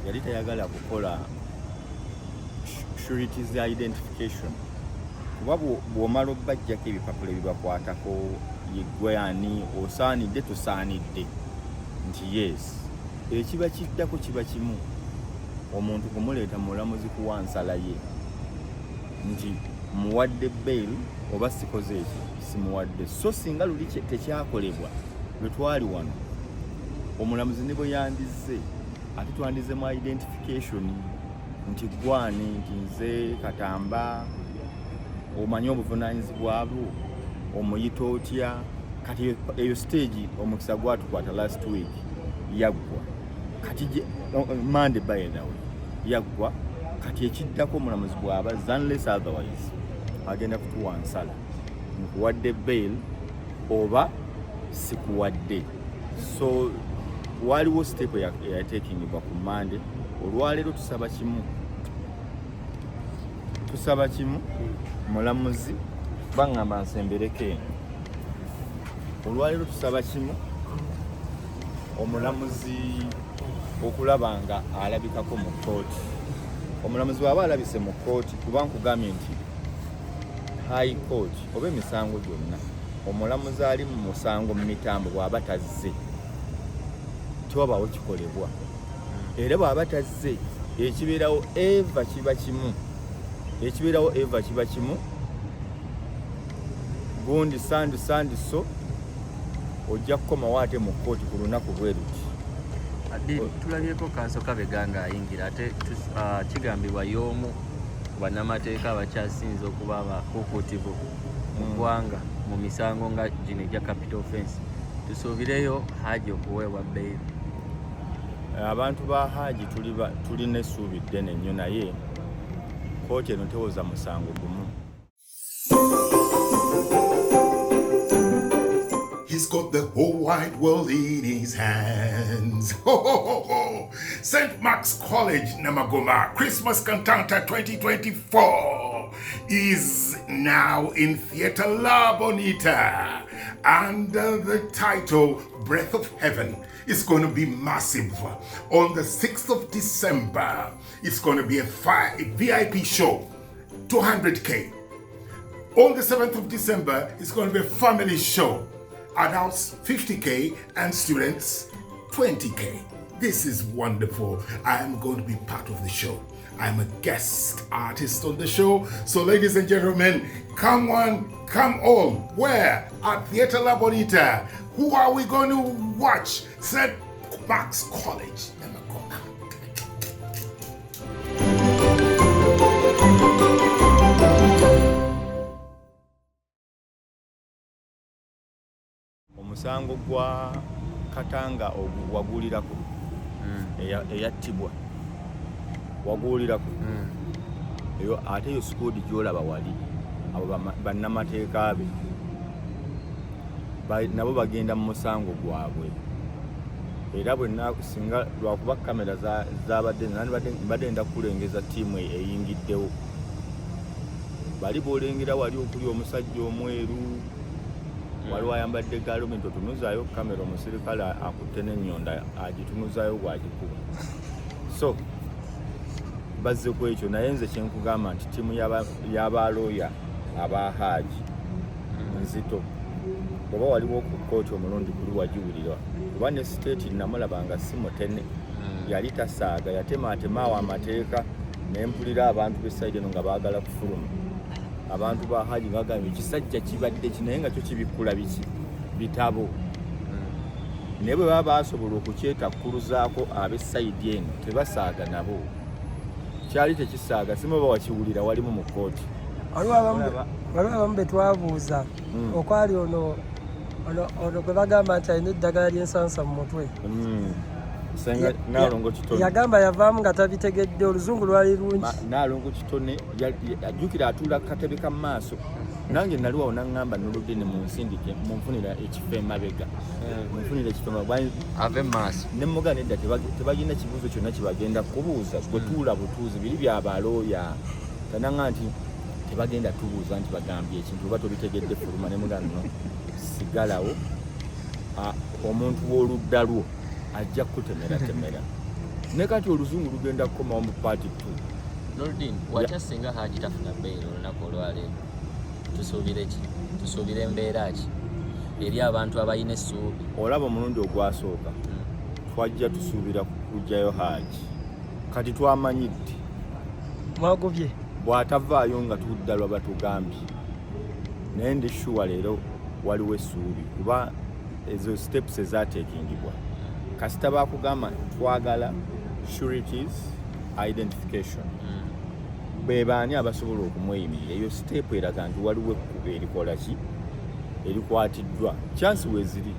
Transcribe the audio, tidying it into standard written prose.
yali tayagala kukola sureties identification kuba bw'omala obbajjako ebipapula ebibakwatako yeggwe ani osaanidde tosaanidde nti yes ekiba kiddako kiba kimu omuntu kumuleeta mulamuzi kuwa nsala ye nti muwadde bail oba sikoze eki simuwadde so singa luli tekyakolebwa lwe twali wano omulamuzi ne bwe yandize ate twandizemu identification nti gwani nti nze Katamba omanyi obuvunaanyizibwa bwo omuyita otya kati eyo stage omukisa gwatukwata last week yaggwa kati Monday by the way yaggwa kati ekiddako omulamuzi bw'aba unless otherwise agenda kutuwa nsala nkuwadde bail oba sikuwadde so waliwo step eyatekingibwa ku Monday olwaleero tusaba kimu mulamuzi baŋŋamba nsembereko eno olwaleero tusaba kimu omulamuzi okulaba nga alabikako mu kooti omulamuzi bw'aba alabise mu kooti kuba nkugambye nti high court oba emisango gyonna omulamuzi ali mu musango mu mitambo bw'aba tazze tiwabaawo kikolebwa era bw'aba tazze ekibeerawo eva kiba kimu gundi sandi so ojja kukomawo ate mu kooti ku lunaku bwe luti tulabyeko Kanso Kabega ng'ayingira ate kigambibwa y'omu bannamateeka abakyasinze okuba abakuukutivu mu ggwanga mu misango nga gino egya capital offense tusuubireyo Hajji okuweebwa bail abantu ba Hajji tulina essuubi ddene nnyo naye kooti eno tewoza musango gumu. He's got the whole wide world in his hands. Ho, ho, ho, ho. St. Mark's College, Namagoma, Christmas Cantata 2024 is now in Theatre La Bonita under the title Breath of Heaven. It's going to be massive. On the 6th of December, it's going to be a VIP show, 200K. On the 7th of December, it's going to be a family show. Adults 50K and students 20K. This is wonderful. I am going to be part of the show. I'm a guest artist on the show. So ladies and gentlemen, come one, come all. Where? At Theatre La Bonita. Who are we going to watch? St. Mark's College. Omusango gwa Katanga wagulirako eyattibwa wagulirako eyo ate yo squad gyolaba wali abo bannamateeka be nabo bagenda mu musango gwabwe era bwe nakusinga lwakuba kamera zabadde nda kulengeza ttiimu eyingiddewo bali bolengera wali okuli omusajja omweru waliwo ayambadde galumenti otunuzaayo kamera omusirikale akutte n'ennyonda agitunuzaayo gwagikuba so bazze ku ekyo naye nze kyenkugamba nti ttiimu y'abalooya aba Hajji nzito oba waliwo ku kooti omulundi kuli wagiwulira kuba ne siteeti namulabanga si mutene yali tasaaga yatematemaawo amateeka nempulira abantu b'essayidi eno nga baagala kufuluma abantu ba Hajji bagambye ekisajja kibadde kinaye nga kyo kibikkula biki bitabo naye bwe baba basobola okukyetakkuluzaako ab'essayidi eno tebasaaga nabo kyali tekisaaga simu oba wakiwulira walimu mu kooti waliwo abamu be twabuuza okwali ono gwe bagamba nti alina eddagala ly'ensansa mu mutwe Senga Nalongo Kitone yagamba yavaamu nga tabitegedde oluzungu lwali lungi Nalongo Kitone ajjukira atuula katebe ka maaso nange naliwawo naŋŋamba Noordeen munsindike munfunira ekifo emabega munfunira ekifo ave maaso ne mugana edda tebagenda kibuuzo kyonna kibagenda kubuuza gwe tuula butuuzi biri byabalooya kanaŋŋa nti tebagenda tubuuza nti bagambye ekintu oba tobitegedde fuluma ne mugana no sigalawo omuntu w'oludda lwo ajja kutemera ne kati oluzungu lugenda kukomawo mu paati 2. Noordeen, watya singa Hajji tafuna bbeera olunaku olwaleero? Tusuubire ki? Tusuubire embeera ki eri abantu abalina essuubi? Olaba omulundi ogwasooka twajja tusuubira kujjayo Hajji, kati twamanyidde mwagobye bw'atavaayo nga tudda lwa batugambye, naye ndi sure leero waliwo essuubi kuba ezo steps ezaateekingibwa. Kasita baakugamba twagala sureties identification, be baani abasobola okumweyimirira, eyo step eraga nti waliwo ekkubo erikola ki erikwatiddwa, chance weeziri